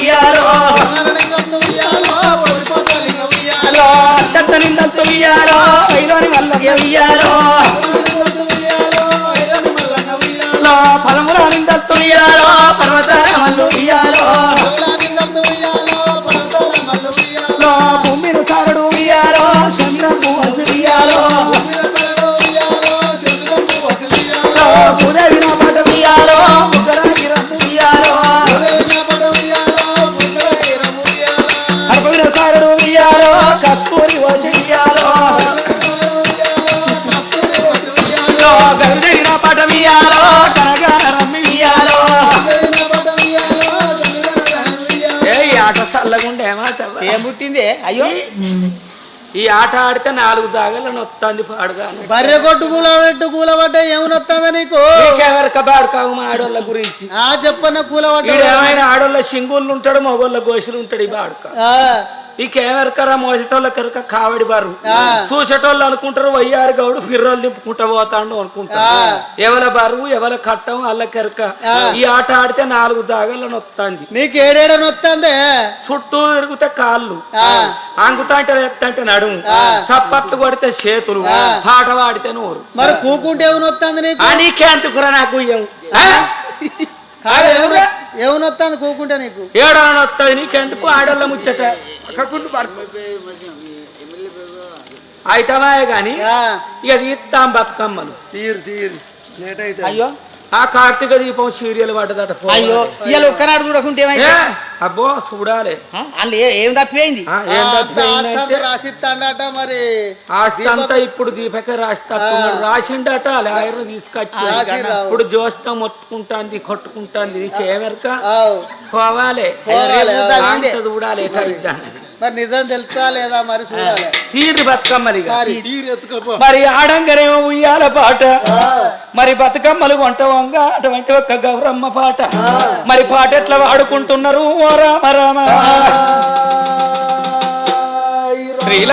ఉయ్యాలో నిందంతో ఉయ్యాలో ఐలోని మల్లయ్య ఉయ్యాలో పదముల నిందంతో ఉయ్యాలో పర్వతాల మల్లు ఉయ్యాలో భూమిని సారుడు ఉయ్యాలో చంద్రపు వసు ఉయ్యాలో భూదేవి నా పాట ఉయ్యాలో ముగ్గరాకి రమ్ము ఉయ్యాలో అర్పణ సారుడు ఉయ్యాలో కస్తూరి వసు ఉయ్యాలో గరుదేవి నా పాట ఉయ్యాలో కనగాన రమ్మి ఉయ్యాలో ఆట చల్లగుండే ఏం పుట్టింది అయ్యో ఈ ఆట ఆడితే 4 దాగలను వస్తుంది పాడుగా బర్రె కొట్టు కూలబెట్టు కూలబడ్డ ఏమని వస్తుందా నీకు ఎవరిక బాడుకావు మా ఆడోళ్ళ గురించి చెప్పన్న కూలబడ్డ ఏమైనా ఆడోళ్ళ సింగుళ్ళు ఉంటాడు మగోళ్ళ గోషులు ఉంటాడు ఈ బాడుక నీకేమెరకరా మోసేటోళ్ళ కనుక కావడి బారు చూసేటోళ్ళు అనుకుంటారు వయ్యారు గౌడు ఫిర్రలు దింపుకుంటా పోతాడు అనుకుంటారు ఎవల బరువు ఎవల కట్టం వాళ్ళ కెరక ఈ ఆట ఆడితే 4 దాగలను వస్తుంది నీకు ఏడేడని వస్తుంది చుట్టూ తిరుగుతే కాళ్ళు అంగుతా అంటే ఎత్తంటే నడుము చప్పట్లు కొడితే చేతులు పాట పాడితే నోరు మరి కూకుంటే ఏమని వస్తుంది నీకేందుకురా నాకు ఏమని వస్తుంది కూకుంటే నీకు ఏడని వస్తుంది నీకెందుకు ఆడోళ్ళ ముచ్చట అయితమాయే గాని ఇక తీస్తాం బతుకమ్మలు తీరు లేట్ అయితే అయ్యో ఆ కార్తీక దీపం సీరియల్ పడ్డదట అయ్యో ఇవాళ ఒక్కనాడు చూడకుంటే అబ్బో చూడాలి ఏం తప్పిపోయింది రాసిస్తాడట మరి ఆస్తి అంతా ఇప్పుడు దీపక రాసిస్తున్నాడు రాసిండట లాయర్ తీసుకొచ్చి ఇప్పుడు జోస్తం మొత్తుకుంటాంది కొట్టుకుంటాంది నీకేమెరక పోవాలి చూడాలి మరి నిజం తెలుసా లేదా మరి చూడాలి తీరి బతుకమ్మది మరి ఆడంగరేమో ఉయ్యాల పాట మరి బతుకమ్మలు వంట వంగ అటువంటి ఒక్క గౌరమ్మ పాట మరి పాట ఎట్లా వాడుకుంటున్నారు ఓ రామ రామ